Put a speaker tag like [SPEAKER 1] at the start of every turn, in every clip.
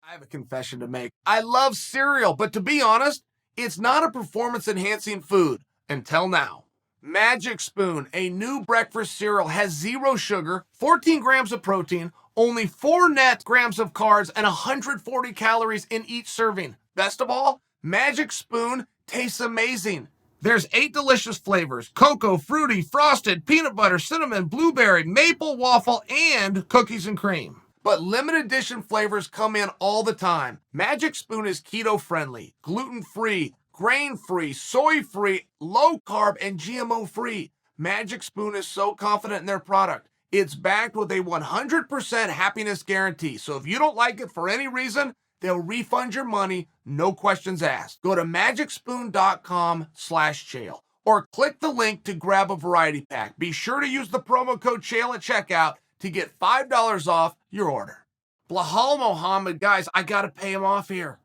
[SPEAKER 1] I have a confession to make. I love cereal, but to be honest, it's not a performance-enhancing food until now. Magic Spoon, a new breakfast cereal, has 0 sugar, 14 grams of protein, only 4 net grams of carbs, and 140 calories in each serving. Best of all, Magic Spoon tastes amazing. There's 8 delicious flavors: cocoa, fruity, frosted, peanut butter, cinnamon, blueberry, maple, waffle, and cookies and cream. But limited edition flavors come in all the time. Magic Spoon is keto friendly, gluten free, grain free, soy free, low carb, and GMO free. Magic Spoon is so confident in their product. It's backed with a 100% happiness guarantee. So if you don't like it for any reason, they'll refund your money, no questions asked. Go to magicspoon.com/Chael or click the link to grab a variety pack. Be sure to use the promo code Chael at checkout to get $5 off your order. Belal Muhammad, guys, I got to pay him off here.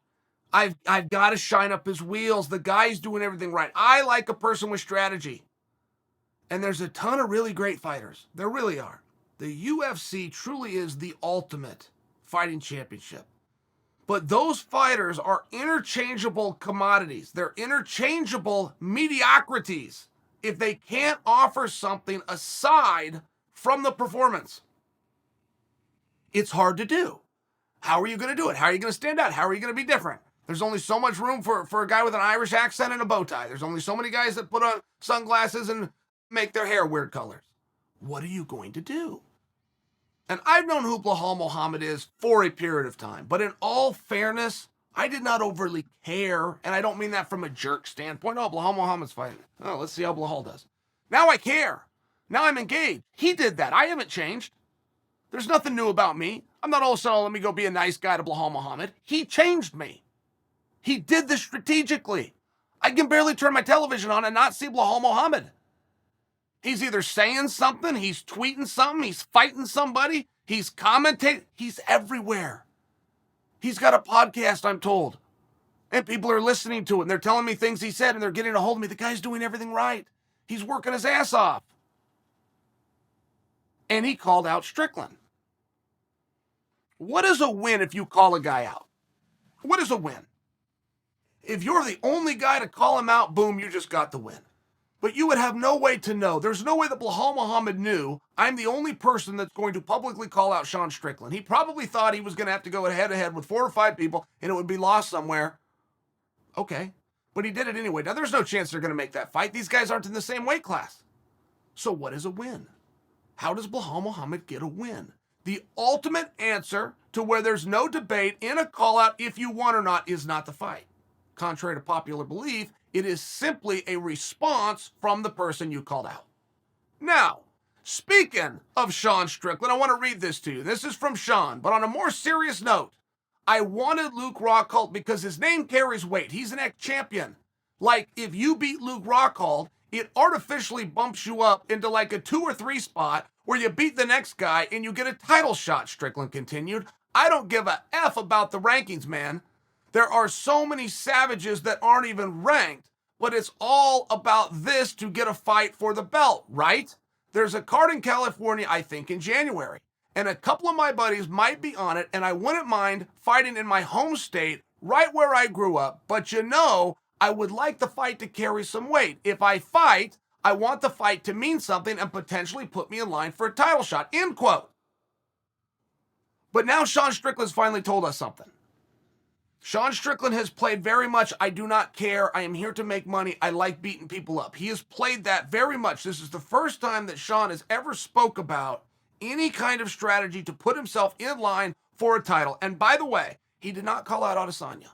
[SPEAKER 1] I've got to shine up his wheels. The guy's doing everything right. I like a person with strategy. And there's a ton of really great fighters. There really are. The UFC truly is the ultimate fighting championship. But those fighters are interchangeable commodities. They're interchangeable mediocrities if they can't offer something aside from the performance. It's hard to do. How are you going to do it? How are you going to stand out? How are you going to be different? There's only so much room for a guy with an Irish accent and a bow tie. There's only so many guys that put on sunglasses and make their hair weird colors. What are you going to do? And I've known who Belal Muhammad is for a period of time, but in all fairness, I did not overly care, and I don't mean that from a jerk standpoint. Oh, Belal Muhammad's fighting. Oh, let's see how Belal does. Now I care. Now I'm engaged. He did that. I haven't changed. There's nothing new about me. I'm not all of a sudden, let me go be a nice guy to Belal Muhammad. He changed me. He did this strategically. I can barely turn my television on and not see Belal Muhammad. He's either saying something, he's tweeting something, he's fighting somebody, he's commentating, he's everywhere. He's got a podcast, I'm told. And people are listening to it, and they're telling me things he said, and they're getting a hold of me. The guy's doing everything right. He's working his ass off. And he called out Strickland. What is a win if you call a guy out? What is a win? If you're the only guy to call him out, boom, you just got the win. But you would have no way to know. There's no way that Belal Muhammad knew I'm the only person that's going to publicly call out Sean Strickland. He probably thought he was going to have to go head-to-head with 4 or 5 people, and it would be lost somewhere. Okay. But he did it anyway. Now, there's no chance they're going to make that fight. These guys aren't in the same weight class. So what is a win? How does Belal Muhammad get a win? The ultimate answer to where there's no debate in a call-out if you won or not is not the fight. Contrary to popular belief, it is simply a response from the person you called out. Now, speaking of Sean Strickland, I want to read this to you. This is from Sean, but on a more serious note, I wanted Luke Rockhold because his name carries weight. He's an ex-champion. Like, if you beat Luke Rockhold, it artificially bumps you up into like a 2 or 3 spot where you beat the next guy and you get a title shot, Strickland continued. I don't give a F about the rankings, man. There are so many savages that aren't even ranked, but it's all about this to get a fight for the belt, right? There's a card in California, I think, in January, and a couple of my buddies might be on it, and I wouldn't mind fighting in my home state, right where I grew up, but you know, I would like the fight to carry some weight. If I fight, I want the fight to mean something and potentially put me in line for a title shot, end quote. But now Sean Strickland's finally told us something. Sean Strickland has played very much, I do not care, I am here to make money, I like beating people up. He has played that very much. This is the first time that Sean has ever spoke about any kind of strategy to put himself in line for a title. And by the way, he did not call out Adesanya.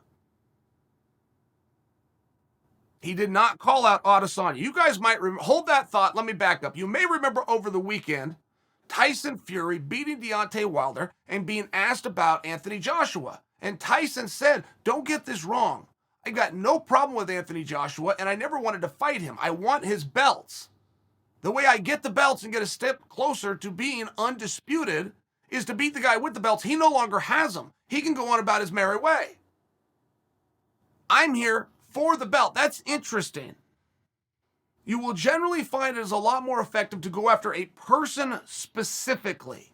[SPEAKER 1] He did not call out Adesanya. You guys might hold that thought. Let me back up. You may remember over the weekend, Tyson Fury beating Deontay Wilder and being asked about Anthony Joshua. And Tyson said, don't get this wrong. I got no problem with Anthony Joshua, and I never wanted to fight him. I want his belts. The way I get the belts and get a step closer to being undisputed is to beat the guy with the belts. He no longer has them. He can go on about his merry way. I'm here for the belt. That's interesting. You will generally find it is a lot more effective to go after a person specifically.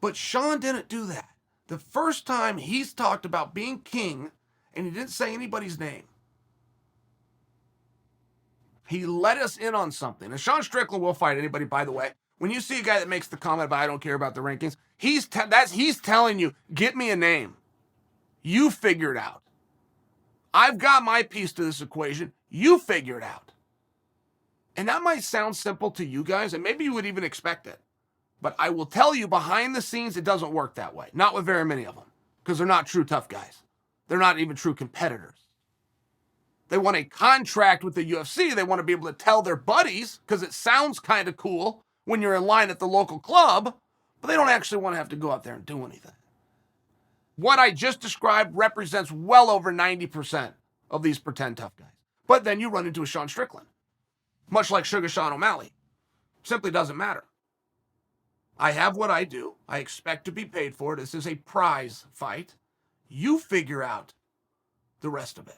[SPEAKER 1] But Sean didn't do that. The first time he's talked about being king, and he didn't say anybody's name. He let us in on something. And Sean Strickland will fight anybody, by the way. When you see a guy that makes the comment about I don't care about the rankings, he's telling you, get me a name. You figure it out. I've got my piece to this equation. You figure it out. And that might sound simple to you guys, and maybe you would even expect it. But I will tell you, behind the scenes, it doesn't work that way. Not with very many of them, because they're not true tough guys. They're not even true competitors. They want a contract with the UFC. They want to be able to tell their buddies, because it sounds kind of cool when you're in line at the local club, but they don't actually want to have to go out there and do anything. What I just described represents well over 90% of these pretend tough guys. But then you run into a Sean Strickland, much like Sugar Sean O'Malley. Simply doesn't matter. I have what I do. I expect to be paid for it. This is a prize fight. You figure out the rest of it.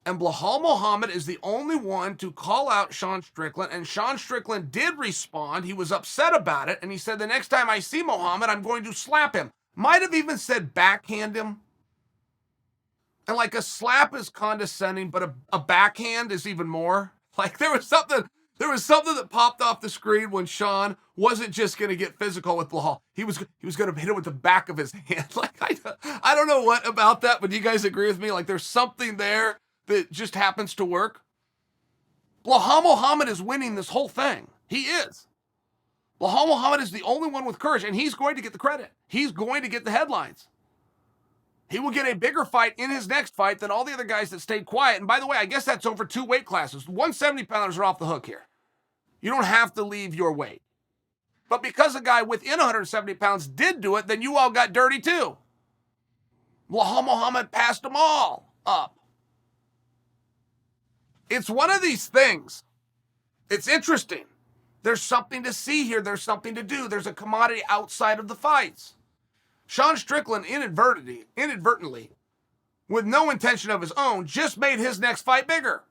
[SPEAKER 1] And Belal Muhammad is the only one to call out Sean Strickland, and Sean Strickland did respond. He was upset about it, and he said, the next time I see Muhammad, I'm going to slap him. Might have even said backhand him. And like a slap is condescending, but a backhand is even more. Like there was something that popped off the screen when Sean wasn't just going to get physical with Belal. He was going to hit him with the back of his hand. Like I don't know what about that, but do you guys agree with me? Like there's something there that just happens to work. Belal Muhammad is winning this whole thing. He is. Belal Muhammad is the only one with courage, and he's going to get the credit. He's going to get the headlines. He will get a bigger fight in his next fight than all the other guys that stayed quiet. And by the way, I guess that's over 2 weight classes. 170-pounders are off the hook here. You don't have to leave your weight. But because a guy within 170 pounds did do it, then you all got dirty too. Belal Muhammad passed them all up. It's one of these things. It's interesting. There's something to see here. There's something to do. There's a commodity outside of the fights. Sean Strickland inadvertently, with no intention of his own, just made his next fight bigger.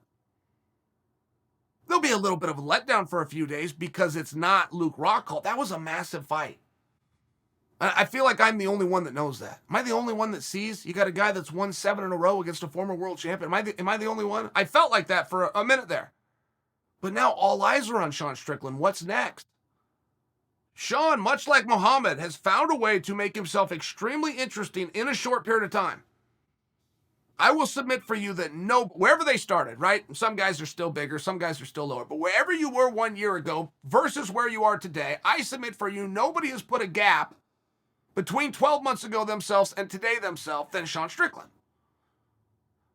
[SPEAKER 1] There'll be a little bit of a letdown for a few days because it's not Luke Rockhold. That was a massive fight. I feel like I'm the only one that knows that. Am I the only one that sees you got a guy that's won 7 in a row against a former world champion? Am I the only one? I felt like that for a minute there. But now all eyes are on Sean Strickland. What's next? Sean, much like Muhammad, has found a way to make himself extremely interesting in a short period of time. I will submit for you that wherever they started, right? Some guys are still bigger, some guys are still lower. But wherever you were 1 year ago versus where you are today, I submit for you nobody has put a gap between 12 months ago themselves and today themselves than Sean Strickland.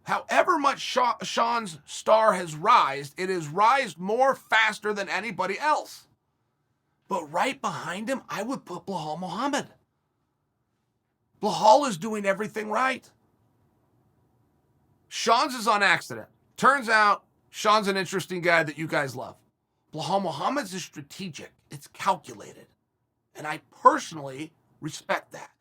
[SPEAKER 1] However much Sean's star has rised, it has rised more faster than anybody else. But right behind him, I would put Belal Muhammad. Belal is doing everything right. Sean's is on accident. Turns out, Sean's an interesting guy that you guys love. Belal Muhammad's is strategic. It's calculated. And I personally respect that.